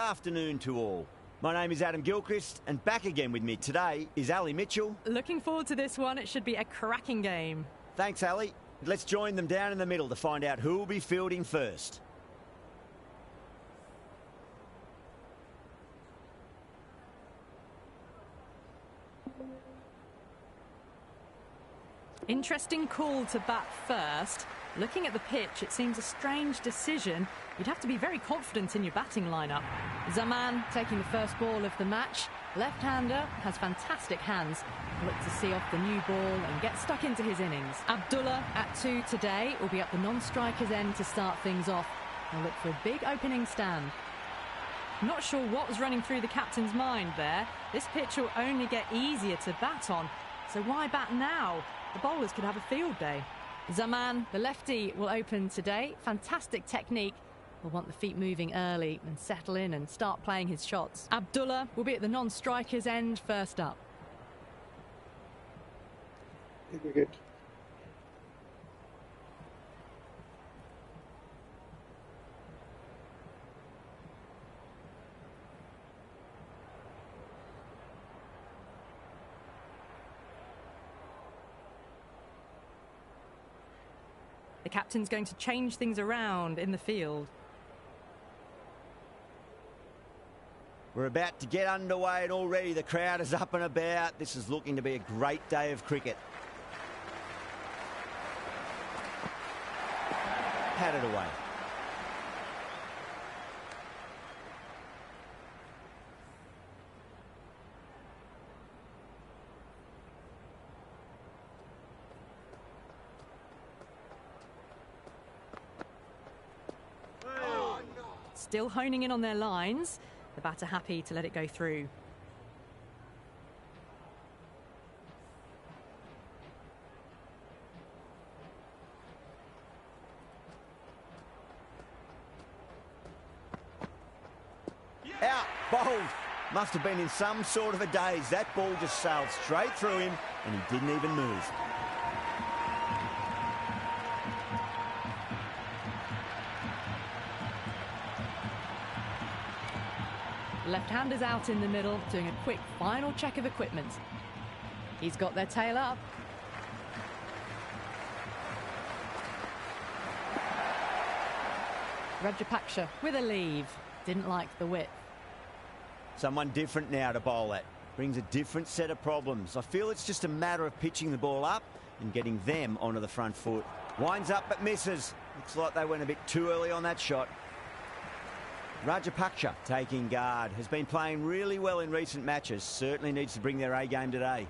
afternoon to all. My name is Adam Gilchrist, and back again with me today is Ali Mitchell. Looking forward to this one. It should be a cracking game. Thanks, Ali. Let's join them down in the middle to find out who will be fielding first. Interesting call to bat first. Looking at the pitch, it seems a strange decision. You'd have to be very confident in your batting lineup. Zaman taking the first ball of the match. Left-hander has fantastic hands. Look to see off the new ball and get stuck into his innings. Abdullah at 2 today will be at the non-striker's end to start things off. They'll look for a big opening stand. Not sure what was running through the captain's mind there. This pitch will only get easier to bat on. So why bat now? The bowlers could have a field day. Zaman, the lefty, will open today. Fantastic technique. Will want the feet moving early and settle in and start playing his shots. Abdullah will be at the non-striker's end first up. Good. The captain's going to change things around in the field. We're about to get underway and already the crowd is up and about. This is looking to be a great day of cricket. Patted away. Still honing in on their lines. The batter happy to let it go through. Out, bowled. Must have been in some sort of a daze. That ball just sailed straight through him and he didn't even move. Left-handers out in the middle, doing a quick final check of equipment. He's got their tail up. Rajapaksha with a leave. Didn't like the width. Someone different now to bowl at. Brings a different set of problems. I feel it's just a matter of pitching the ball up and getting them onto the front foot. Winds up but misses. Looks like they went a bit too early on that shot. Rajapaksha taking guard. Has been playing really well in recent matches. Certainly needs to bring their A game today.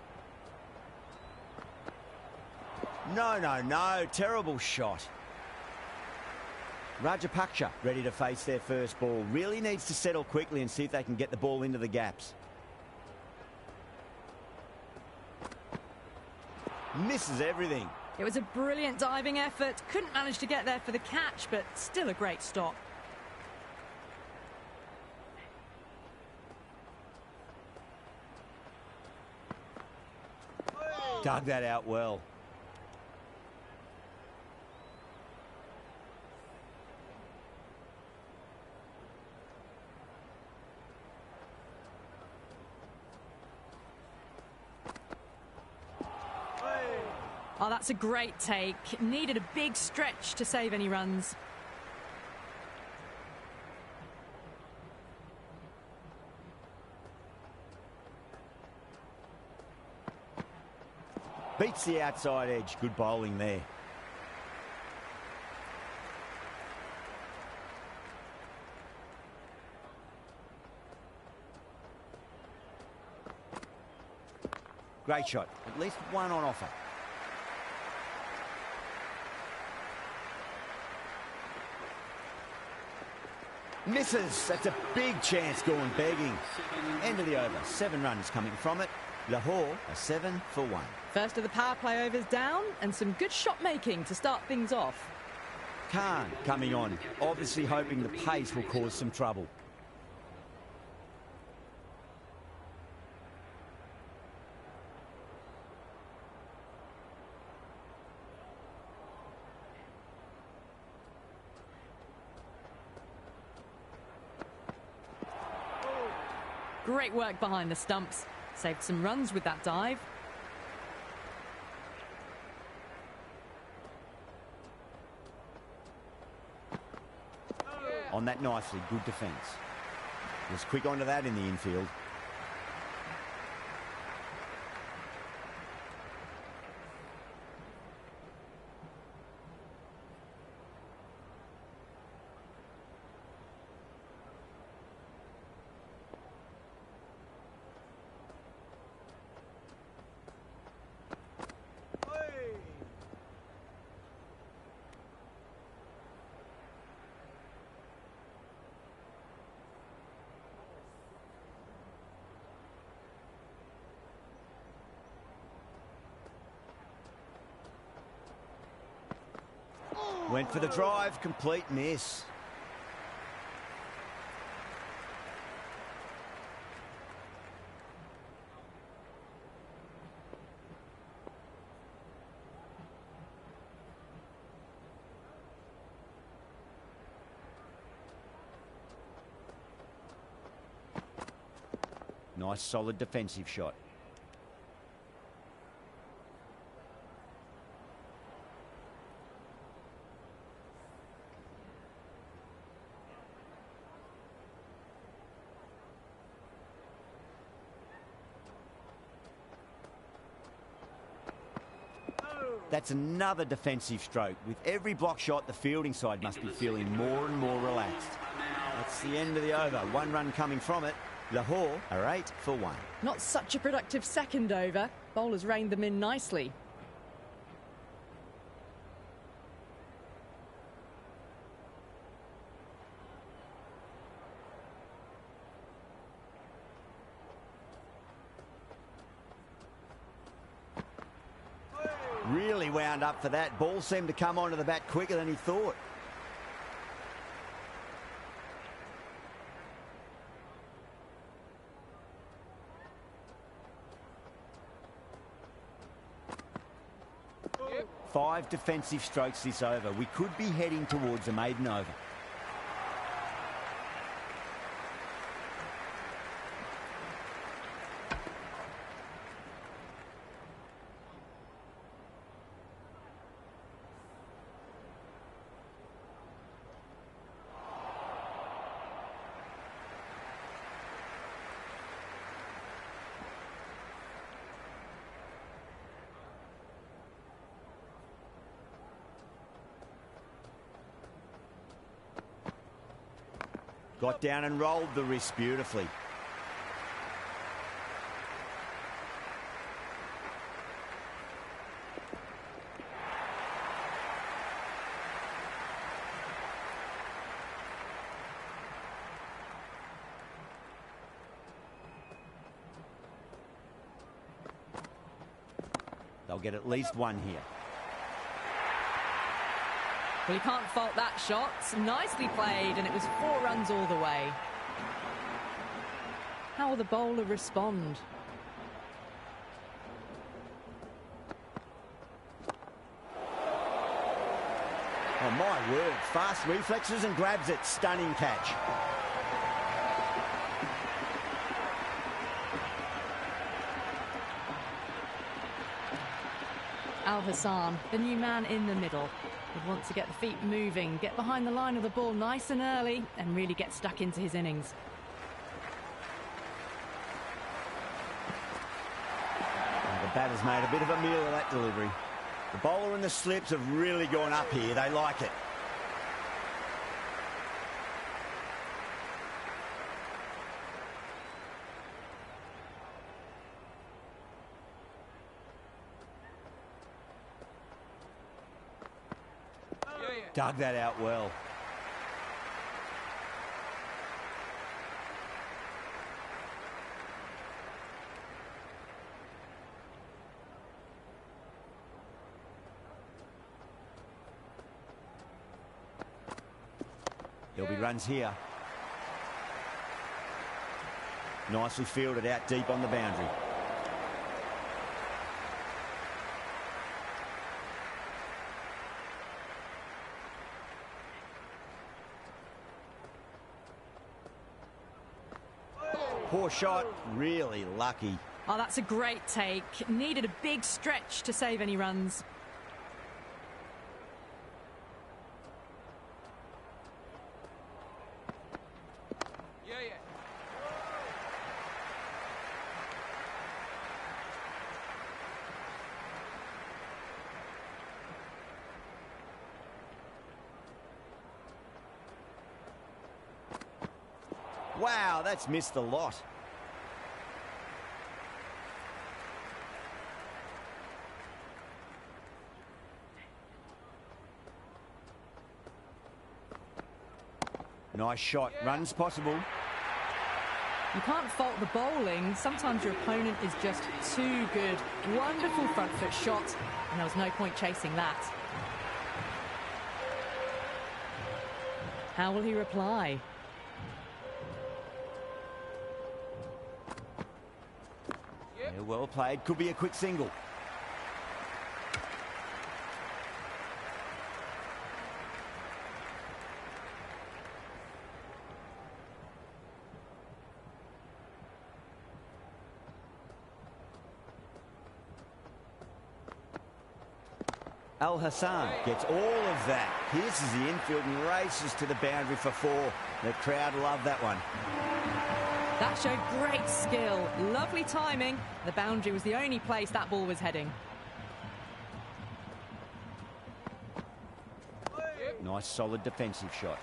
No. Terrible shot. Rajapaksha ready to face their first ball. Really needs to settle quickly and see if they can get the ball into the gaps. Misses everything. It was a brilliant diving effort. Couldn't manage to get there for the catch, but still a great stop. Dug that out well. Oh, that's a great take. Needed a big stretch to save any runs. Beats the outside edge. Good bowling there. Great shot. At least one on offer. Misses. That's a big chance going begging. End of the over. 7 runs coming from it. Lahore are 7 for 1. First of the power play overs down and some good shot making to start things off. Khan coming on. Obviously hoping the pace will cause some trouble. Great work behind the stumps. Saved some runs with that dive. On that nicely, good defence. Was quick onto that in the infield. Went for the drive, complete miss. Nice solid defensive shot. That's another defensive stroke. With every block shot, the fielding side must be feeling more and more relaxed. That's the end of the over. One run coming from it. Lahore are 8 for 1. Not such a productive second over. Bowlers reined them in nicely. Really wound up for that. Ball seemed to come onto the bat quicker than he thought. Yep. 5 defensive strokes this over. We could be heading towards a maiden over. Got down and rolled the wrist beautifully. They'll get at least one here. Well, you can't fault that shot. Nicely played, and it was 4 runs all the way. How will the bowler respond? Oh, my word. Fast reflexes and grabs it. Stunning catch. Al Hassan, the new man in the middle, would want to get the feet moving, get behind the line of the ball nice and early, and really get stuck into his innings. And the batter's made a bit of a meal of that delivery. The bowler and the slips have really gone up here. They like it. Dug that out well. There'll be runs here. Nicely fielded out deep on the boundary. Poor shot, really lucky. Oh, that's a great take. Needed a big stretch to save any runs. Wow, that's missed a lot. Nice shot. Runs possible. You can't fault the bowling. Sometimes your opponent is just too good. Wonderful front foot shot, and there was no point chasing that. How will he reply? Yeah, well played. Could be a quick single. Al Hassan gets all of that. Pierces the infield and races to the boundary for 4. The crowd love that one. That showed great skill. Lovely timing. The boundary was the only place that ball was heading. Nice solid defensive shot.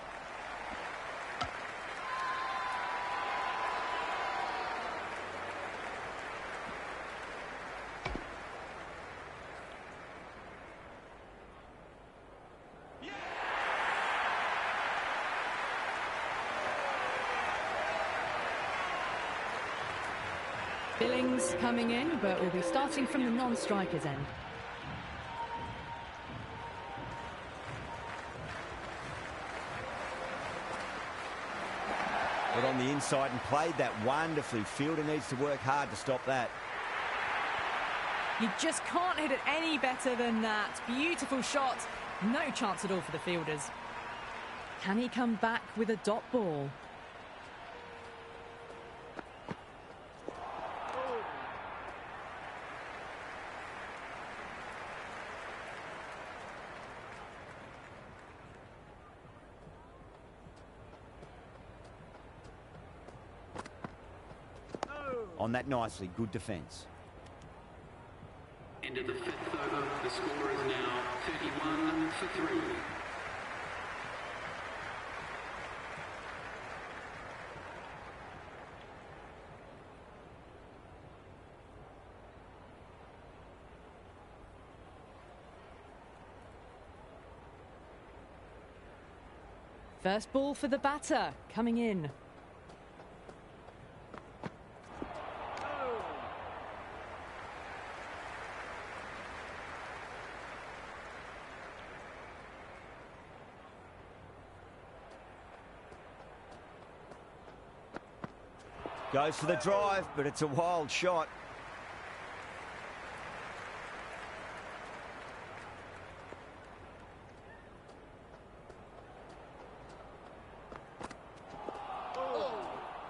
Billings coming in, but we'll be starting from the non-strikers end. Got on the inside and played that wonderfully. Fielder needs to work hard to stop that. You just can't hit it any better than that. Beautiful shot. No chance at all for the fielders. Can he come back with a dot ball? On that nicely, good defence. End of the 5th over, the score is now 31 for 3. First ball for the batter, coming in. Goes for the drive, but it's a wild shot.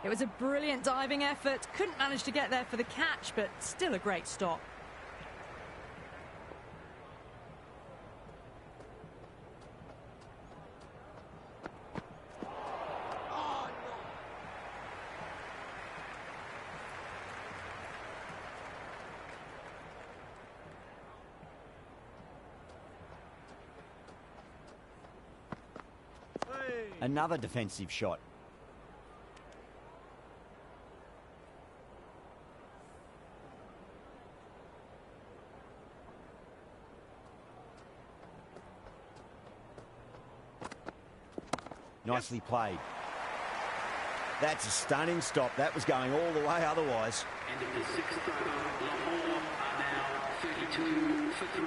It was a brilliant diving effort. Couldn't manage to get there for the catch, but still a great stop. Another defensive shot. Nicely played. That's a stunning stop. That was going all the way otherwise. End of the 6th over, Lahore are now 32 for 3.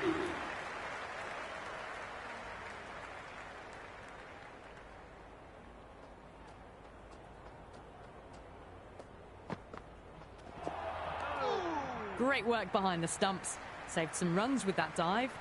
Great work behind the stumps. Saved some runs with that dive.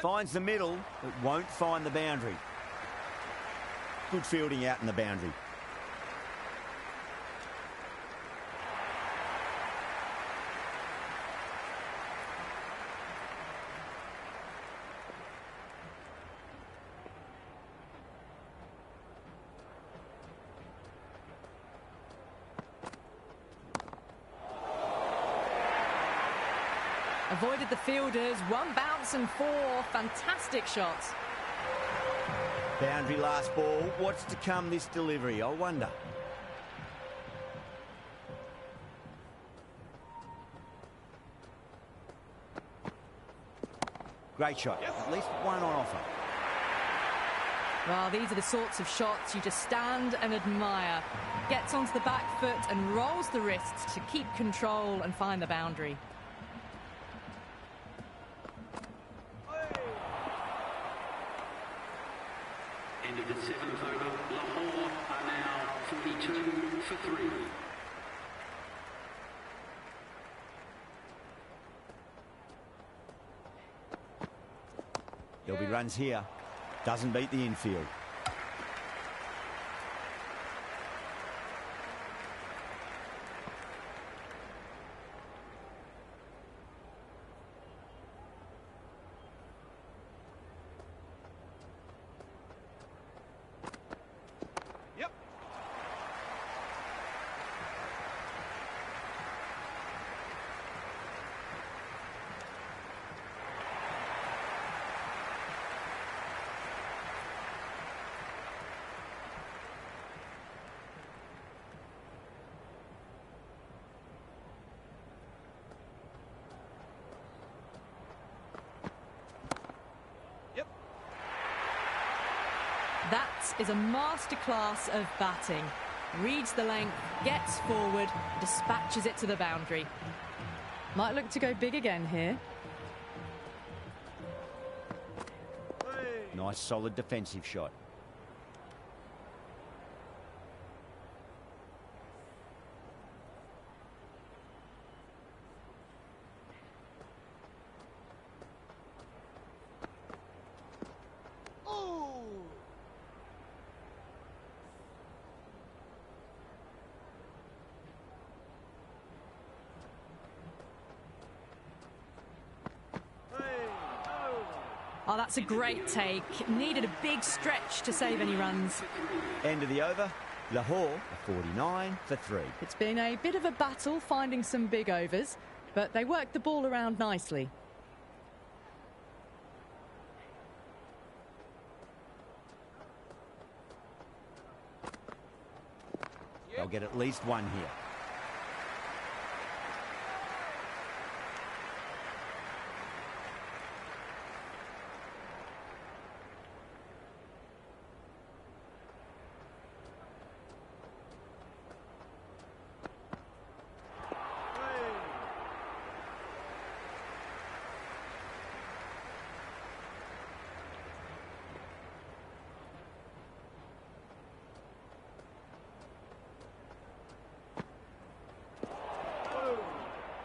Finds the middle, but won't find the boundary. Good fielding out in the boundary. Avoided the fielders, one bounce and four. Fantastic shots. Boundary last ball. What's to come this delivery? I wonder. Great shot. At least one on offer. Well, these are the sorts of shots you just stand and admire. Gets onto the back foot and rolls the wrists to keep control and find the boundary. End of the 7th over. Lahore are now 42 for 3. There'll be runs here. Doesn't beat the infield. That is a masterclass of batting. Reads the length, gets forward, dispatches it to the boundary. Might look to go big again here. Nice solid defensive shot. Oh, that's a great take. Needed a big stretch to save any runs. End of the over. Lahore, 49 for 3. It's been a bit of a battle finding some big overs, but they worked the ball around nicely. They'll get at least one here.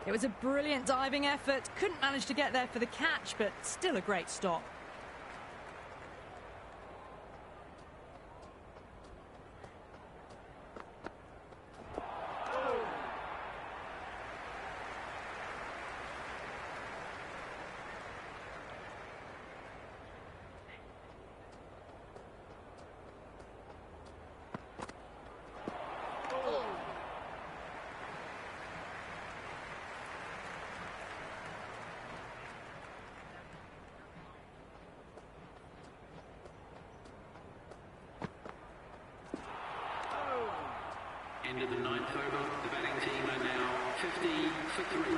It was a brilliant diving effort. Couldn't manage to get there for the catch, but still a great stop. End of the 9th over. The batting team are now 50 for 3.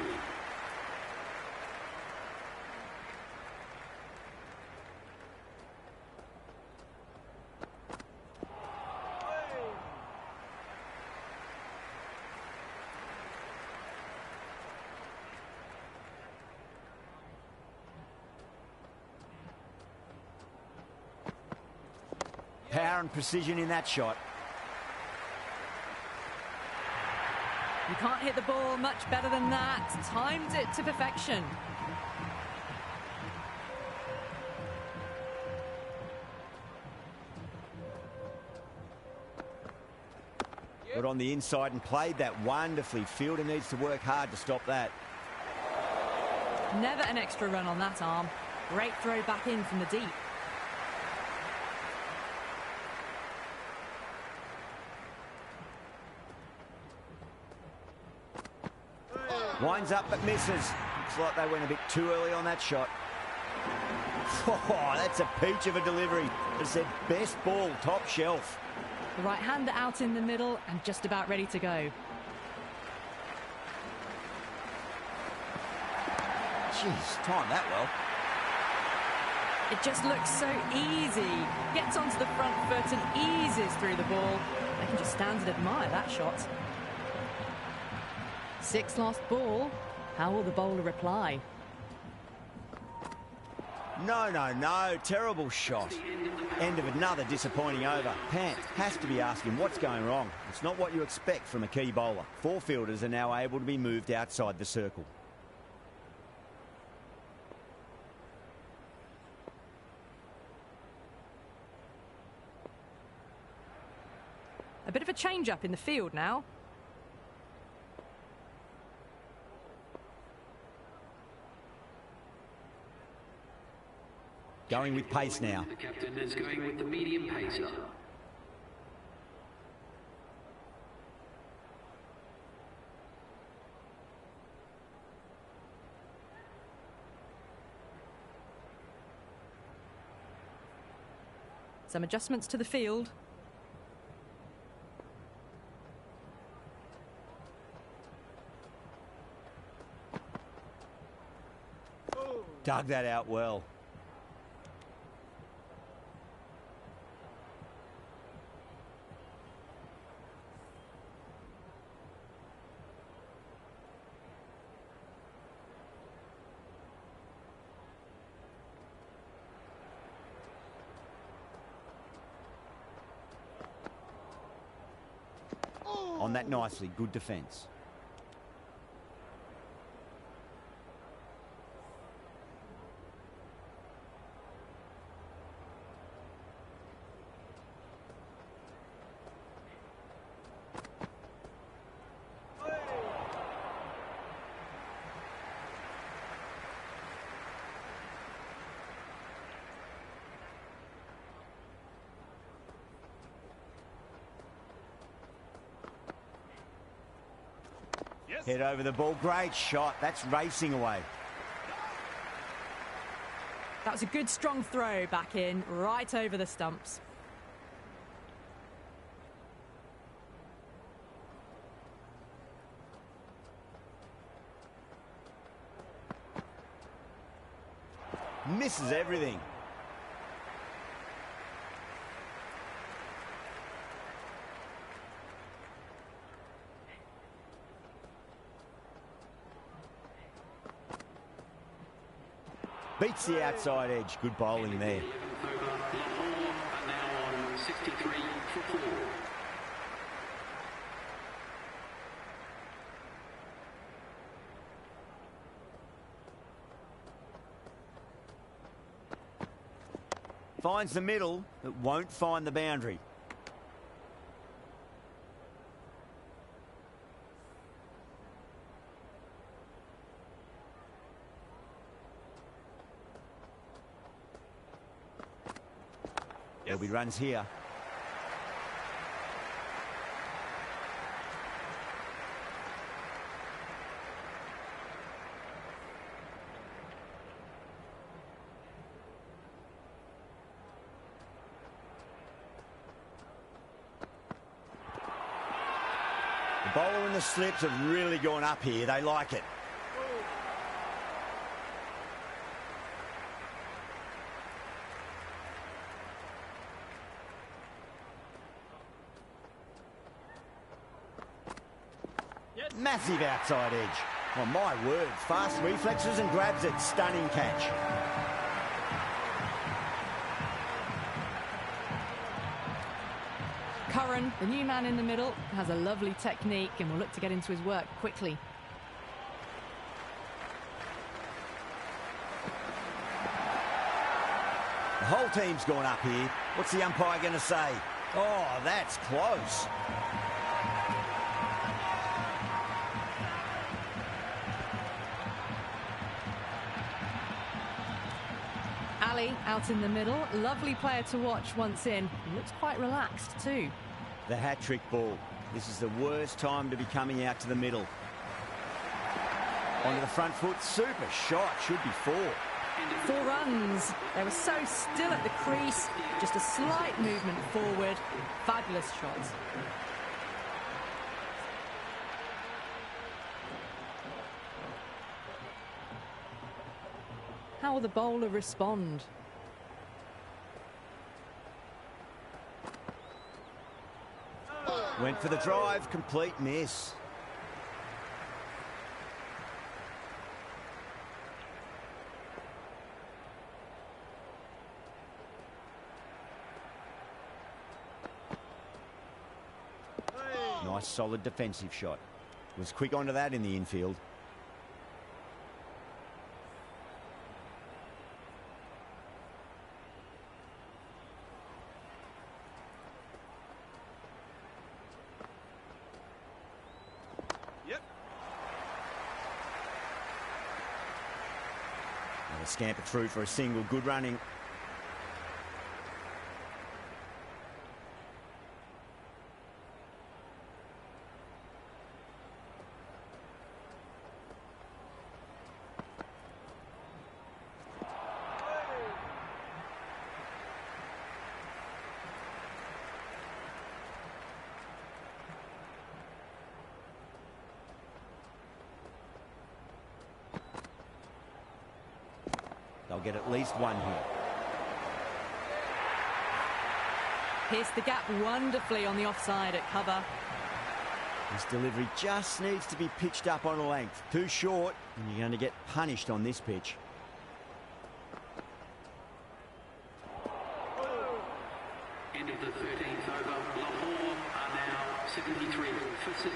Power and precision in that shot. You can't hit the ball much better than that. Timed it to perfection. Got on the inside and played that wonderfully. Fielder needs to work hard to stop that. Never an extra run on that arm. Great throw back in from the deep. Winds up but misses. Looks like they went a bit too early on that shot. Oh, that's a peach of a delivery. It's their best ball, top shelf. The right-hander out in the middle and just about ready to go. Jeez, timed that well. It just looks so easy. Gets onto the front foot and eases through the ball. They can just stand and admire that shot. 6 lost ball. How will the bowler reply? No, no, no. Terrible shot. End of another disappointing over. Pant has to be asking what's going wrong. It's not what you expect from a key bowler. 4 fielders are now able to be moved outside the circle. A bit of a change-up in the field now. Going with pace now. The captain is going with the medium pacer. Some adjustments to the field. Dug that out well. On that nicely, good defence. Head over the ball. Great shot. That's racing away. That was a good strong throw back in, right over the stumps. Misses everything. Beats the outside edge. Good bowling there. Finds the middle, but won't find the boundary. There'll be runs here. The bowler and the slips have really gone up here. They like it. Massive outside edge. Oh, my word. Fast reflexes and grabs it. Stunning catch. Curran, the new man in the middle, has a lovely technique and will look to get into his work quickly. The whole team's gone up here. What's the umpire going to say? Oh, that's close. Ali out in the middle. Lovely player to watch once in. He looks quite relaxed too. The hat-trick ball. This is the worst time to be coming out to the middle. Onto the front foot. Super shot. Should be 4. 4 runs. They were so still at the crease. Just a slight movement forward. Fabulous shots. How will the bowler respond? Went for the drive. Complete miss. Nice solid defensive shot. Was quick onto that in the infield. Now they scamper through for a single. Good running. They'll get at least 1 here. Pierced the gap wonderfully on the offside at cover. This delivery just needs to be pitched up on a length. Too short, and you're going to get punished on this pitch. End of the 13th over. Lahore are now 73 for 6.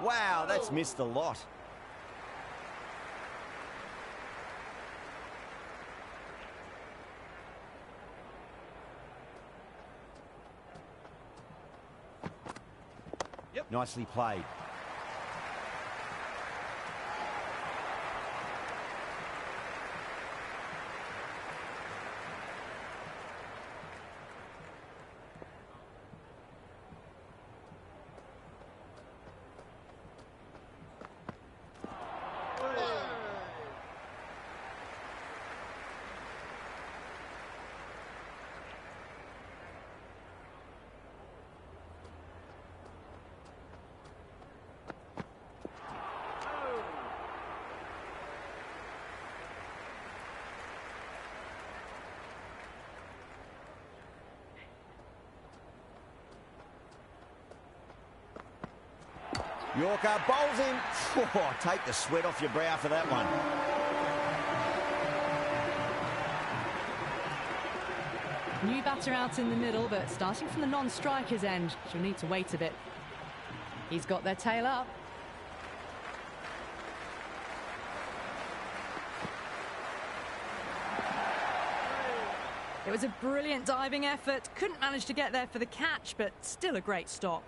Wow, that's missed a lot. Nicely played. Yorker bowls him. Oh, take the sweat off your brow for that one. New batter out in the middle, but starting from the non-striker's end, she'll need to wait a bit. He's got their tail up. It was a brilliant diving effort. Couldn't manage to get there for the catch, but still a great stop.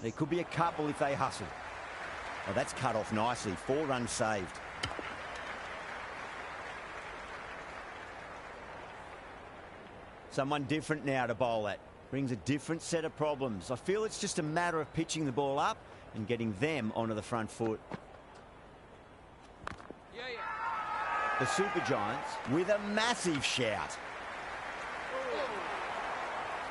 There could be a couple if they hustle. Oh, that's cut off nicely. 4 runs saved. Someone different now to bowl at. Brings a different set of problems. I feel it's just a matter of pitching the ball up and getting them onto the front foot. The Super Giants with a massive shout.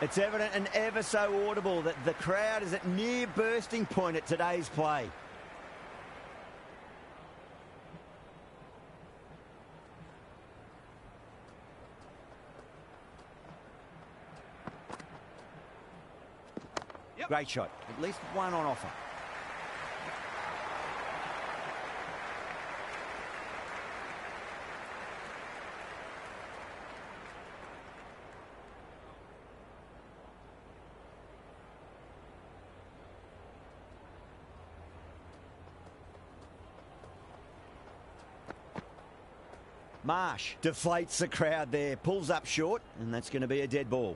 It's evident and ever so audible that the crowd is at near bursting point at today's play. Great shot. At least one on offer. Marsh deflates the crowd there, pulls up short, and that's going to be a dead ball.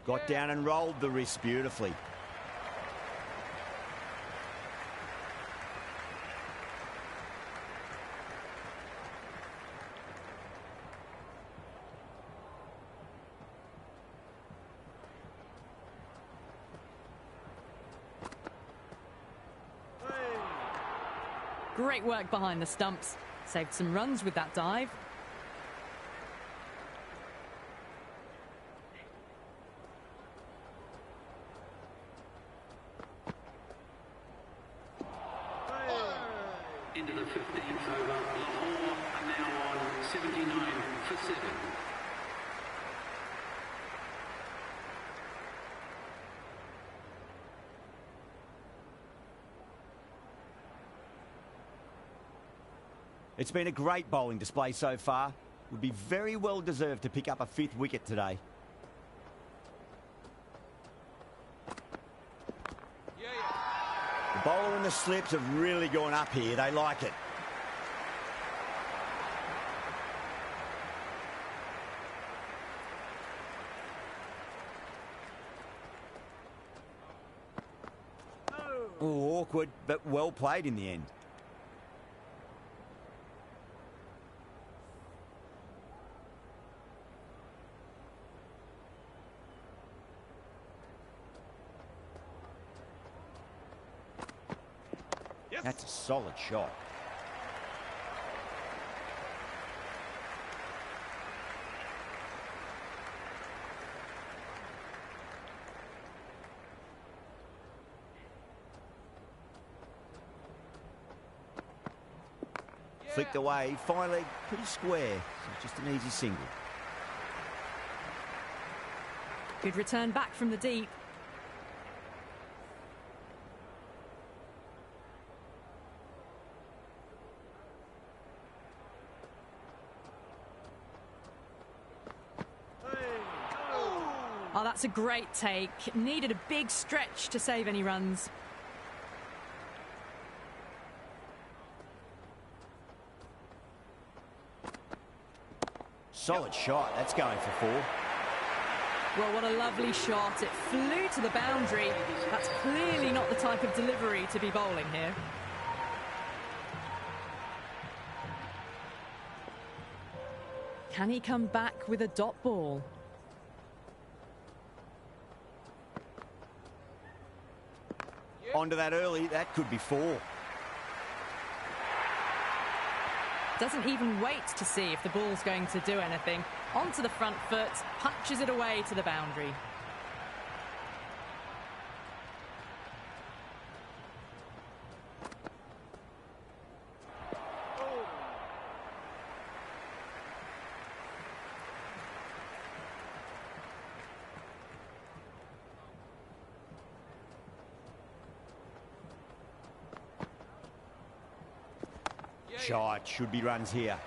Got down and rolled the wrist beautifully. Great work behind the stumps. Saved some runs with that dive. Into the 15th over. Lahore are now on 79 for 7. It's been a great bowling display so far. Would be very well deserved to pick up a 5th wicket today. The bowler and the slips have really gone up here. They like it. Oh, awkward, but well played in the end. That's a solid shot. Flicked away, fine leg, pretty square. So just an easy single. Good return back from the deep. Oh, that's a great take. Needed a big stretch to save any runs. Solid shot. That's going for 4. Well, what a lovely shot. It flew to the boundary. That's clearly not the type of delivery to be bowling here. Can he come back with a dot ball? Onto that early, that could be 4. Doesn't even wait to see if the ball's going to do anything. Onto the front foot, punches it away to the boundary. Shot, should be runs here.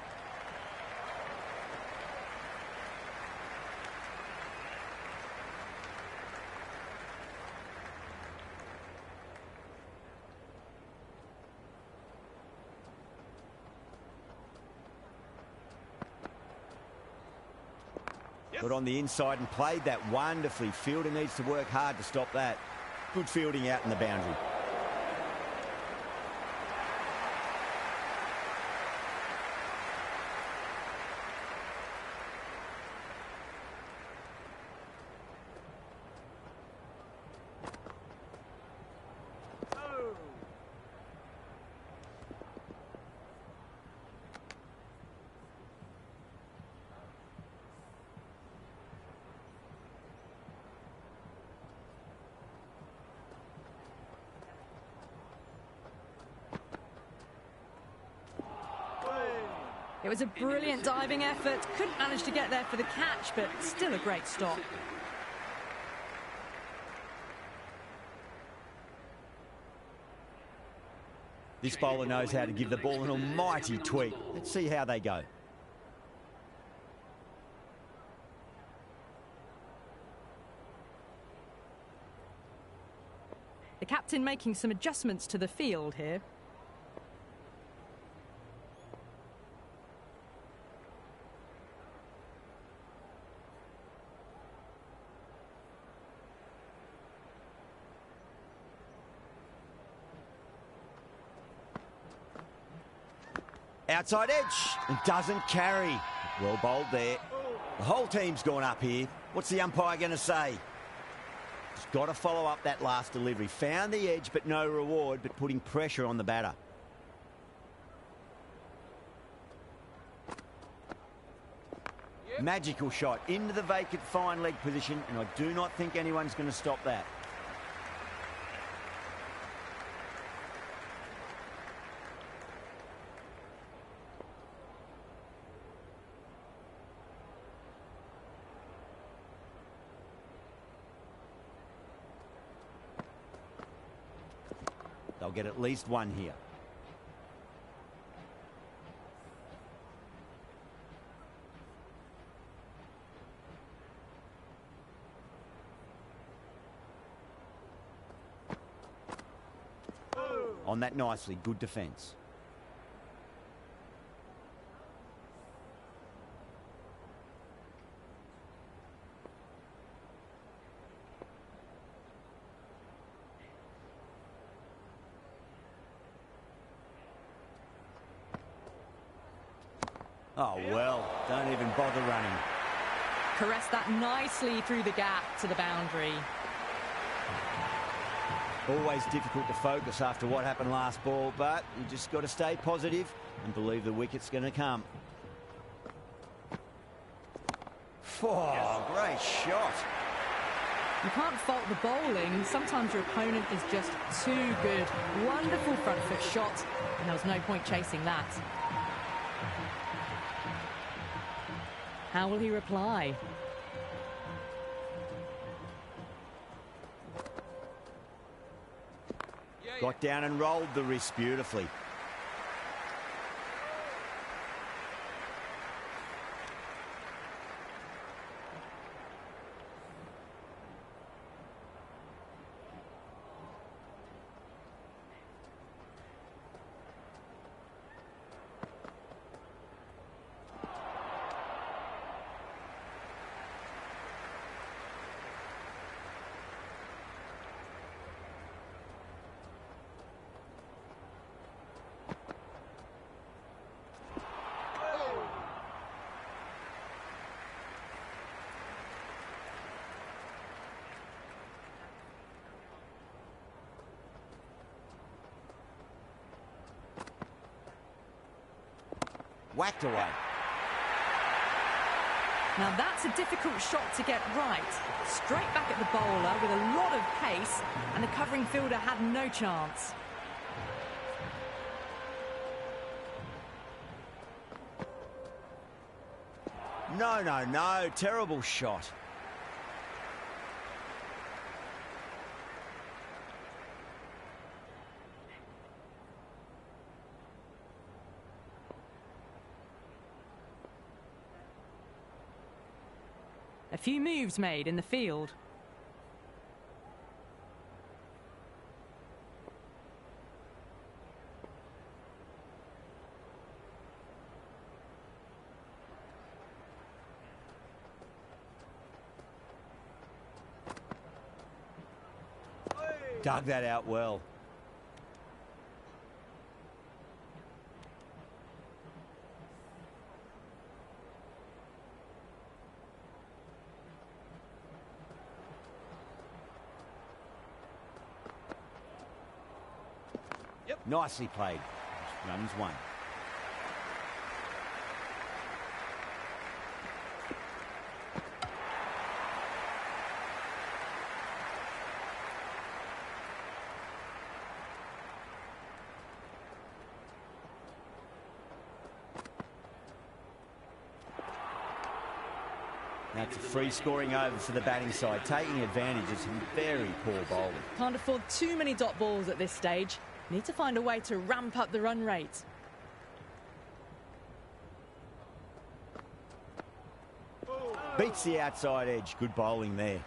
Got on the inside and played that wonderfully. Fielder needs to work hard to stop that. Good fielding out in the boundary. It was a brilliant diving effort. Couldn't manage to get there for the catch, but still a great stop. This bowler knows how to give the ball an almighty tweak. Let's see how they go. The captain making some adjustments to the field here. Outside edge, and doesn't carry. Well bowled there. The whole team's gone up here. What's the umpire going to say? He's got to follow up that last delivery. Found the edge, but no reward, but putting pressure on the batter. Magical shot into the vacant fine leg position, and I do not think anyone's going to stop that. They'll get at least one here. On that nicely, good defence. Oh, well, don't even bother running. Caressed that nicely through the gap to the boundary. Always difficult to focus after what happened last ball, but you just got to stay positive and believe the wicket's going to come. Oh, great shot. You can't fault the bowling. Sometimes your opponent is just too good. Wonderful front foot shot, and there was no point chasing that. How will he reply? Got down and rolled the wrist beautifully. Whacked away. Now that's a difficult shot to get right. Straight back at the bowler with a lot of pace, and the covering fielder had no chance. No. Terrible shot. A few moves made in the field. Dug that out well. Nicely played. Runs one. That's a free scoring over for the batting side, taking advantage of some very poor bowling. Can't afford too many dot balls at this stage. Need to find a way to ramp up the run rate. Beats the outside edge. Good bowling there.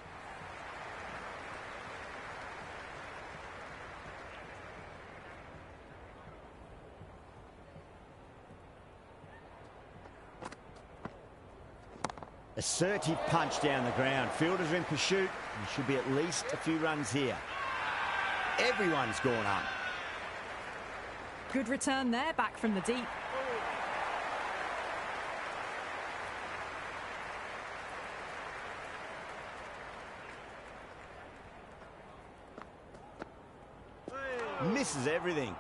Assertive punch down the ground. Fielders are in pursuit. There should be at least a few runs here. Everyone's gone up. Good return there, back from the deep. Misses everything.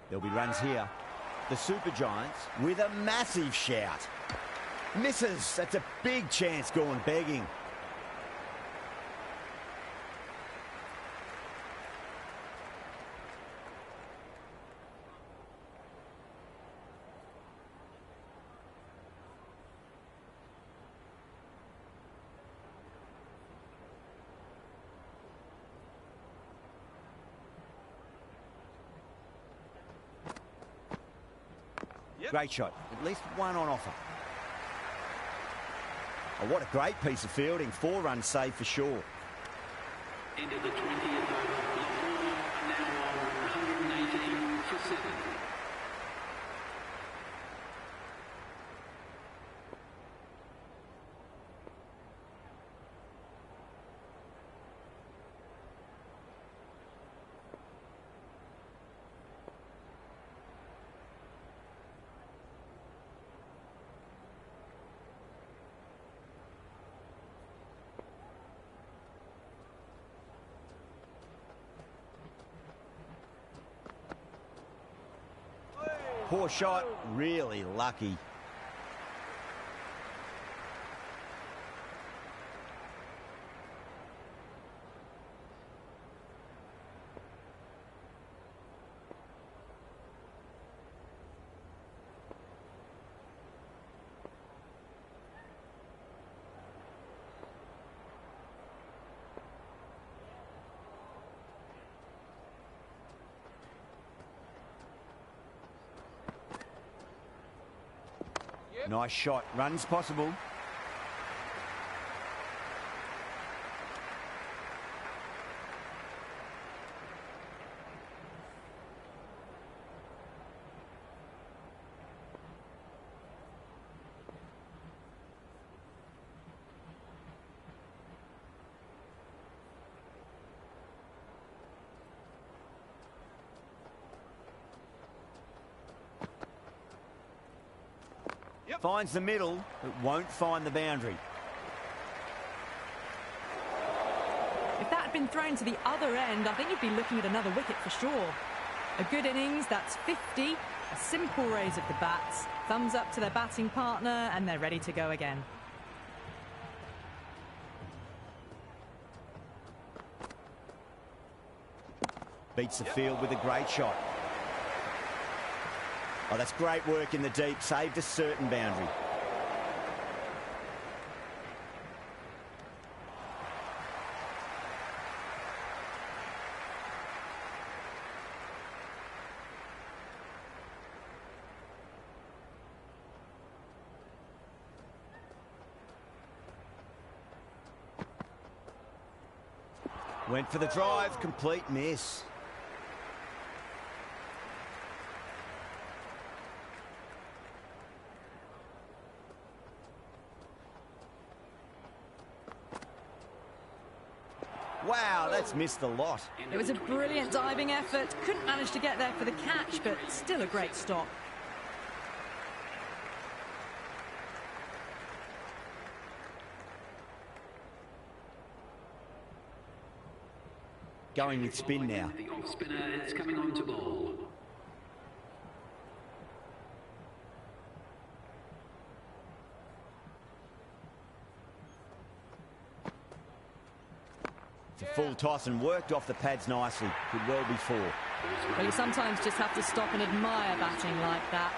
There'll be runs here. The Super Giants with a massive shout. Misses. That's a big chance gone begging. Great shot. At least one on offer. Oh, what a great piece of fielding. 4 runs saved for sure. End of the 20th over. Lahore are now on 118 for 7. Poor shot, really lucky. Nice shot. Runs possible. Finds the middle, but won't find the boundary. If that had been thrown to the other end, I think you'd be looking at another wicket for sure. A good innings, that's 50. A simple raise of the bats. Thumbs up to their batting partner, and they're ready to go again. Beats the field with a great shot. Oh, that's great work in the deep. Saved a certain boundary. Went for the drive. Complete miss. Wow, that's missed a lot. It was a brilliant diving effort. Couldn't manage to get there for the catch, but still a great stop. Going with spin now. The off spinner is coming on to bowl. It's a full toss and worked off the pads nicely. Could well be four. Well, you sometimes just have to stop and admire batting like that.